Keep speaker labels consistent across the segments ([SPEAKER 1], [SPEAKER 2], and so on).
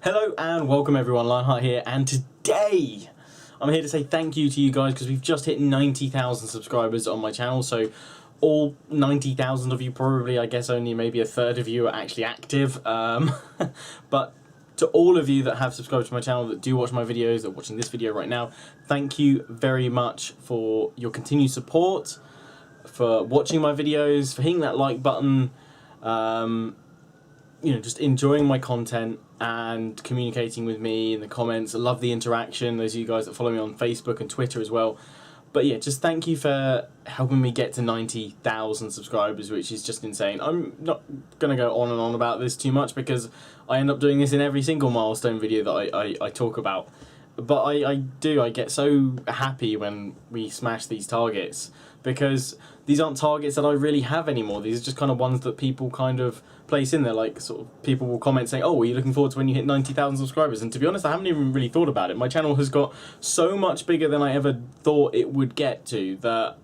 [SPEAKER 1] Hello and welcome everyone, Lionheart here, and today I'm here to say thank you to you guys because we've just hit 90,000 subscribers on my channel. So all 90,000 of you, probably I guess only maybe a third of you are actually active, but to all of you that have subscribed to my channel, that do watch my videos, that are watching this video right now, thank you very much for your continued support, for watching my videos, for hitting that like button, you know, just enjoying my content and communicating with me in the comments. I love the interaction, those of you guys that follow me on Facebook and Twitter as well. But yeah, just thank you for helping me get to 90,000 subscribers, which is just insane. I'm not going to go on and on about this too much because I end up doing this in every single milestone video that I talk about. But I get so happy when we smash these targets, because these aren't targets that I really have anymore. These are just kind of ones that people kind of place in there, like sort of people will comment saying, oh, are you looking forward to when you hit 90,000 subscribers? And to be honest, I haven't even really thought about it. My channel has got so much bigger than I ever thought it would get to that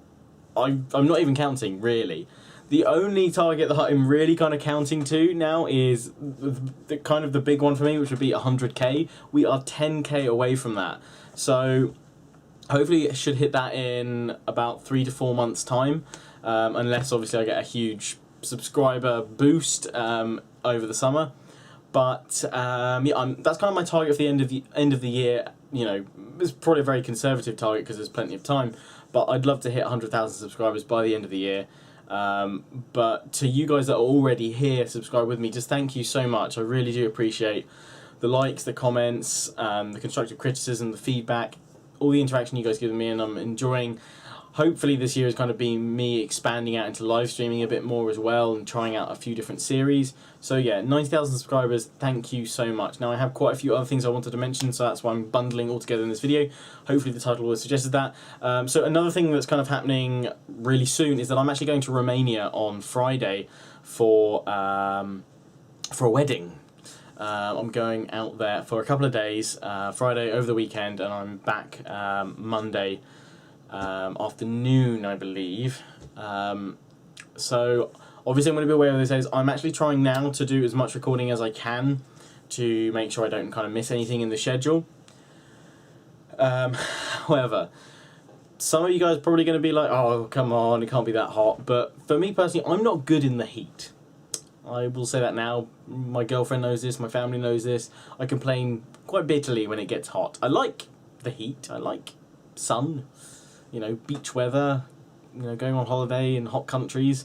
[SPEAKER 1] I'm not even counting, really. The only target that I'm really kind of counting to now is the kind of the big one for me, which would be 100k. We are 10k away from that. So hopefully it should hit that in about 3 to 4 months time, unless obviously I get a huge subscriber boost over the summer. But yeah, that's kind of my target for the end of the year. You know, it's probably a very conservative target because there's plenty of time, but I'd love to hit 100,000 subscribers by the end of the year. But to you guys that are already here, subscribe with me, just thank you so much. I really do appreciate the likes, the comments, the constructive criticism, the feedback, all the interaction you guys give me, and I'm enjoying. Hopefully this year has kind of been me expanding out into live streaming a bit more as well and trying out a few different series. So yeah, 90,000 subscribers, thank you so much. Now I have quite a few other things I wanted to mention, so that's why I'm bundling all together in this video. Hopefully the title will have suggested that. So another thing that's kind of happening really soon is that I'm actually going to Romania on Friday for a wedding. I'm going out there for a couple of days, Friday over the weekend, and I'm back Monday afternoon, I believe. So obviously I'm going to be away over those days. I'm actually trying now to do as much recording as I can to make sure I don't kind of miss anything in the schedule. However, some of you guys are probably going to be like, oh, come on, it can't be that hot. But for me personally, I'm not good in the heat. I will say that now. My girlfriend knows this, my family knows this. I complain quite bitterly when it gets hot. I like the heat, I like sun, you know, beach weather, you know, going on holiday in hot countries.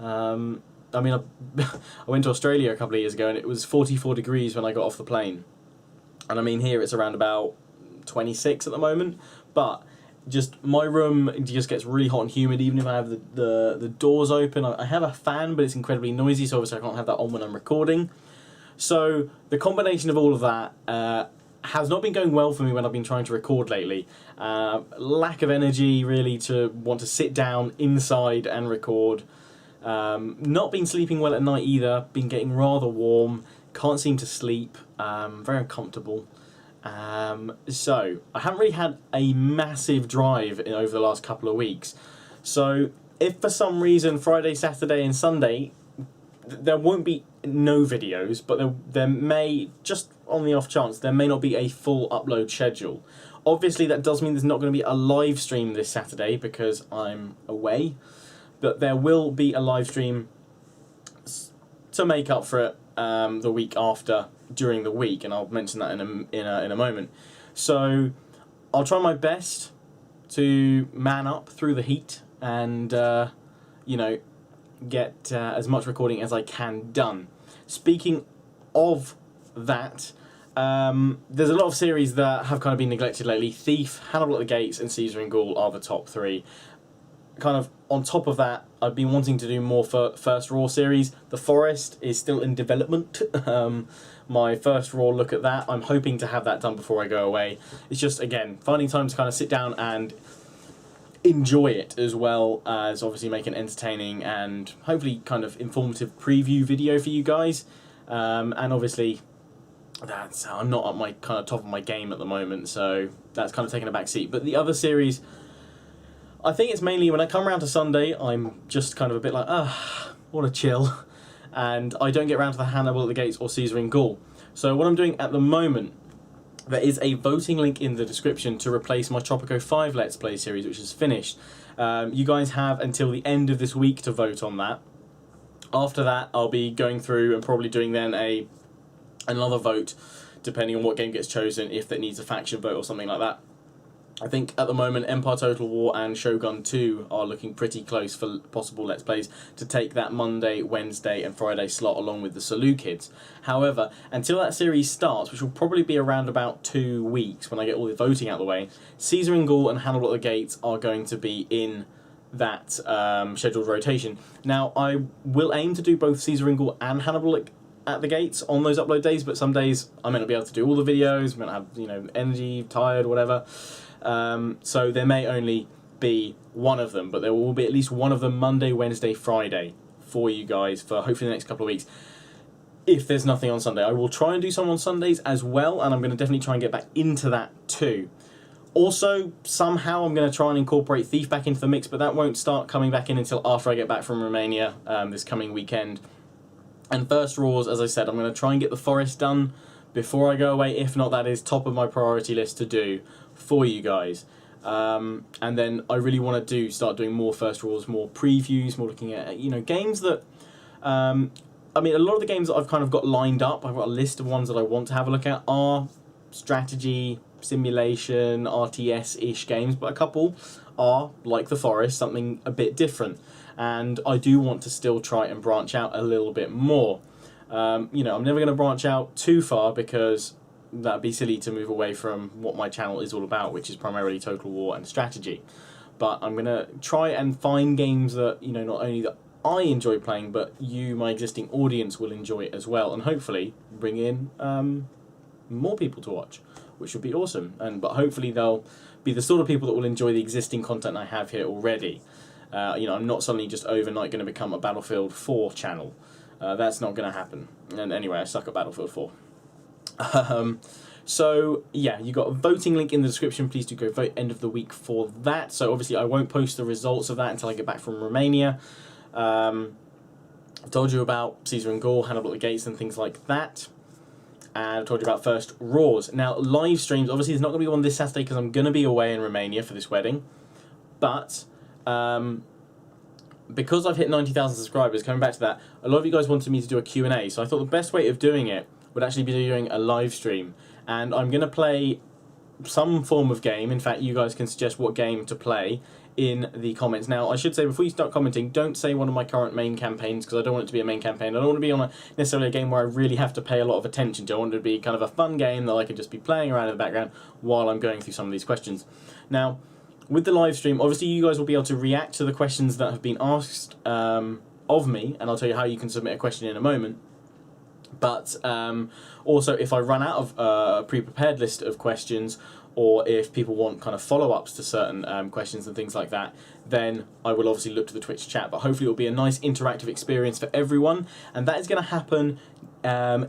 [SPEAKER 1] I mean, I went to Australia a couple of years ago and it was 44 degrees when I got off the plane. And I mean, here it's around about 26 at the moment, but just my room just gets really hot and humid even if I have the doors open. I have a fan, but it's incredibly noisy, so obviously I can't have that on when I'm recording. So the combination of all of that has not been going well for me when I've been trying to record lately. Lack of energy really to want to sit down inside and record. Not been sleeping well at night either, been getting rather warm, can't seem to sleep, very uncomfortable. So I haven't really had a massive drive over the last couple of weeks. So if for some reason Friday, Saturday and Sunday there won't be no videos, but there may, just on the off chance, there may not be a full upload schedule. Obviously that does mean there's not going to be a live stream this Saturday because I'm away, but there will be a live stream to make up for it the week after during the week, and I'll mention that in a moment. So I'll try my best to man up through the heat and you know, get as much recording as I can done. Speaking of that, there's a lot of series that have kind of been neglected lately. Thief, Hannibal at the Gates and Caesar and Gaul are the top three. Kind of on top of that, I've been wanting to do more for First Raw series. The Forest is still in development. My first raw look at that, I'm hoping to have that done before I go away. It's just, again, finding time to kind of sit down and enjoy it, as well as obviously make an entertaining and hopefully kind of informative preview video for you guys. And obviously I'm not at my kind of top of my game at the moment, so that's kind of taking a back seat. But the other series, I think it's mainly when I come around to Sunday, I'm just kind of a bit like, what a chill. And I don't get around to the Hannibal at the Gates or Caesar in Gaul. So what I'm doing at the moment, there is a voting link in the description to replace my Tropico 5 Let's Play series, which is finished. You guys have until the end of this week to vote on that. After that, I'll be going through and probably doing then another vote, depending on what game gets chosen, if that needs a faction vote or something like that. I think at the moment Empire Total War and Shogun 2 are looking pretty close for possible Let's Plays to take that Monday, Wednesday and Friday slot along with the Salute. However, until that series starts, which will probably be around about 2 weeks when I get all the voting out of the way, Caesar and Gaul and Hannibal at the Gates are going to be in that scheduled rotation. Now, I will aim to do both Caesar and Gaul and Hannibal at the Gates on those upload days, but some days I may not be able to do all the videos, I may not have, you know, energy, tired, whatever. So there may only be one of them, but there will be at least one of them Monday, Wednesday, Friday for you guys for hopefully the next couple of weeks. If there's nothing on Sunday, I will try and do some on Sundays as well, and I'm going to definitely try and get back into that too. Also, somehow I'm going to try and incorporate Thief back into the mix, but that won't start coming back in until after I get back from Romania this coming weekend. And First Roars, as I said, I'm going to try and get the Forest done before I go away. If not, that is top of my priority list to do for you guys. And then I really want to start doing more First Roars, more previews, more looking at, you know, games that... I mean, a lot of the games that I've kind of got lined up, I've got a list of ones that I want to have a look at, are strategy, simulation, RTS-ish games, but a couple are, like The Forest, something a bit different. And I do want to still try and branch out a little bit more. You know, I'm never going to branch out too far because that'd be silly to move away from what my channel is all about, which is primarily Total War and strategy. But I'm going to try and find games that, you know, not only that I enjoy playing, but you, my existing audience, will enjoy it as well, and hopefully bring in more people to watch, which would be awesome. But hopefully they'll be the sort of people that will enjoy the existing content I have here already. You know, I'm not suddenly just overnight going to become a Battlefield 4 channel. That's not going to happen. And anyway, I suck at Battlefield 4. So yeah, you got a voting link in the description. Please do go vote end of the week for that. So obviously I won't post the results of that until I get back from Romania. I've told you about Caesar and Gaul, Hannibal at the Gates and things like that. And I've told you about First Roars. Now, live streams, obviously there's not going to be one this Saturday because I'm going to be away in Romania for this wedding. But because I've hit 90,000 subscribers, coming back to that, a lot of you guys wanted me to do a Q&A. So I thought the best way of doing it would actually be doing a live stream. And I'm going to play some form of game. In fact, you guys can suggest what game to play in the comments. Now, I should say, before you start commenting, don't say one of my current main campaigns, because I don't want it to be a main campaign. I don't want to be on necessarily a game where I really have to pay a lot of attention to. I want it to be kind of a fun game that I can just be playing around in the background while I'm going through some of these questions. Now, with the live stream, obviously you guys will be able to react to the questions that have been asked of me, and I'll tell you how you can submit a question in a moment. But also, if I run out of a pre-prepared list of questions, or if people want kind of follow-ups to certain questions and things like that, then I will obviously look to the Twitch chat. But hopefully it will be a nice interactive experience for everyone. And that is going to happen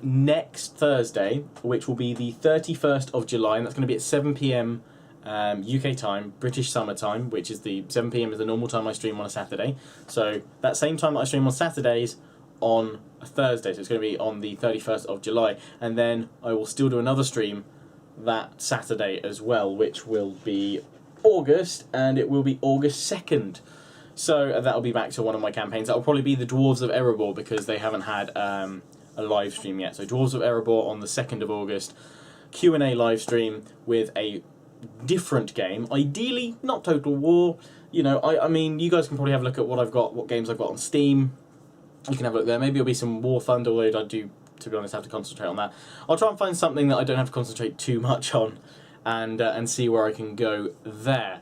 [SPEAKER 1] next Thursday, which will be the 31st of July. And that's going to be at 7 PM UK time, British summer time, which is the 7 PM is the normal time I stream on a Saturday. So that same time that I stream on Saturdays on a Thursday. So it's going to be on the 31st of July. And then I will still do another stream that Saturday as well, which will be August, and it will be August 2nd. So that'll be back to one of my campaigns. That'll probably be the Dwarves of Erebor, because they haven't had a live stream yet. So Dwarves of Erebor on the 2nd of August, Q&A live stream with a different game. Ideally, not Total War. You know, I mean, you guys can probably have a look at what I've got, what games I've got on Steam. You can have a look there. Maybe it'll be some War Thunder, although I do, to be honest, have to concentrate on that. I'll try and find something that I don't have to concentrate too much on, and see where I can go there.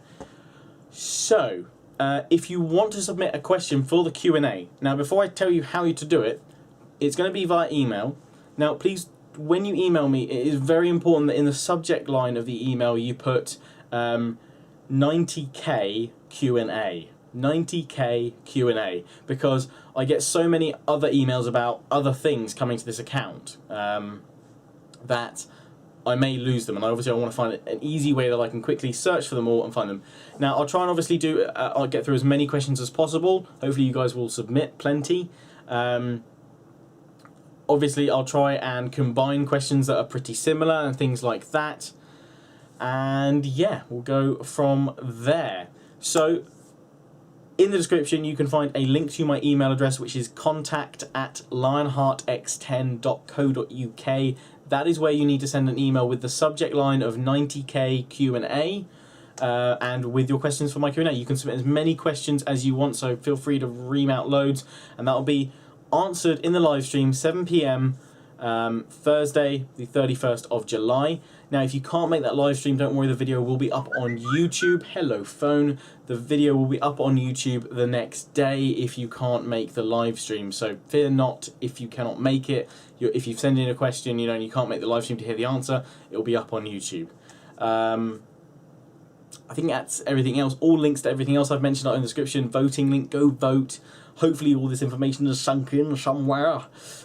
[SPEAKER 1] So, if you want to submit a question for the Q&A, now before I tell you how to do it, it's going to be via email. Now, please, when you email me, it is very important that in the subject line of the email you put 90k Q&A. 90k Q&A, because I get so many other emails about other things coming to this account that I may lose them, and obviously I want to find an easy way that I can quickly search for them all and find them. Now I'll try and obviously do I'll get through as many questions as possible. Hopefully you guys will submit plenty. Obviously, I'll try and combine questions that are pretty similar and things like that. And yeah, we'll go from there. So in the description, you can find a link to my email address, which is contact@lionheartx10.co.uk. That is where you need to send an email with the subject line of 90k Q&A. And with your questions for my Q&A. You can submit as many questions as you want, so feel free to ream out loads, and that will be answered in the live stream, 7 PM, Thursday, the 31st of July. Now, if you can't make that live stream, don't worry, the video will be up on YouTube. Hello, phone. The video will be up on YouTube the next day if you can't make the live stream. So fear not if you cannot make it. If you've sent in a question, you know, and you can't make the live stream to hear the answer, it will be up on YouTube. I think that's everything else. All links to everything else I've mentioned are in the description. Voting link, go vote. Hopefully all this information is sunk in somewhere.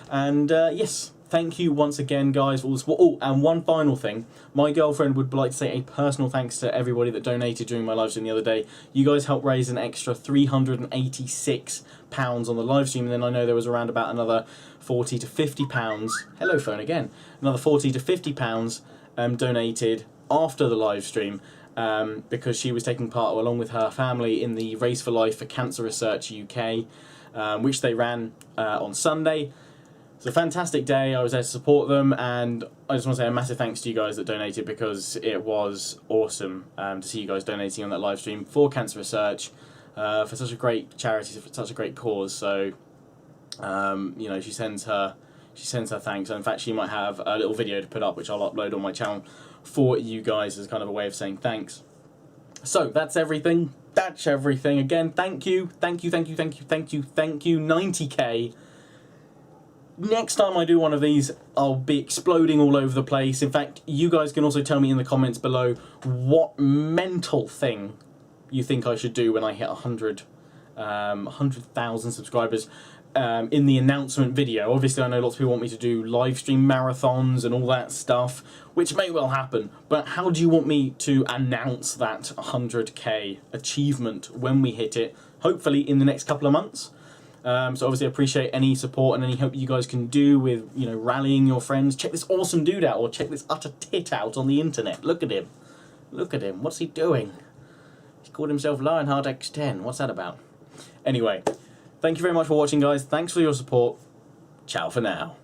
[SPEAKER 1] And yes, thank you once again, guys, for all the support. Oh, and one final thing. My girlfriend would like to say a personal thanks to everybody that donated during my live stream the other day. You guys helped raise an extra £386 on the live stream, and then I know there was around about another £40 to £50. Hello, phone again. Another £40 to £50 donated after the live stream. Because she was taking part, along with her family, in the Race for Life for Cancer Research UK, which they ran on Sunday. It's a fantastic day. I was there to support them, and I just want to say a massive thanks to you guys that donated, because it was awesome to see you guys donating on that live stream for cancer research, for such a great charity, for such a great cause. So, you know, she sends her thanks, and in fact she might have a little video to put up, which I'll upload on my channel for you guys as kind of a way of saying thanks. So that's everything. That's everything. Again, thank you, 90k. Next time I do one of these, I'll be exploding all over the place. In fact, you guys can also tell me in the comments below what mental thing you think I should do when I hit 100,000 subscribers. In the announcement video. Obviously, I know lots of people want me to do live stream marathons and all that stuff, which may well happen, but how do you want me to announce that 100k achievement when we hit it, hopefully in the next couple of months? So obviously I appreciate any support and any help you guys can do with, you know, rallying your friends. Check this awesome dude out, or check this utter tit out on the internet. Look at him. Look at him. What's he doing? He's called himself Lionheart X10. What's that about? Anyway, thank you very much for watching, guys. Thanks for your support. Ciao for now.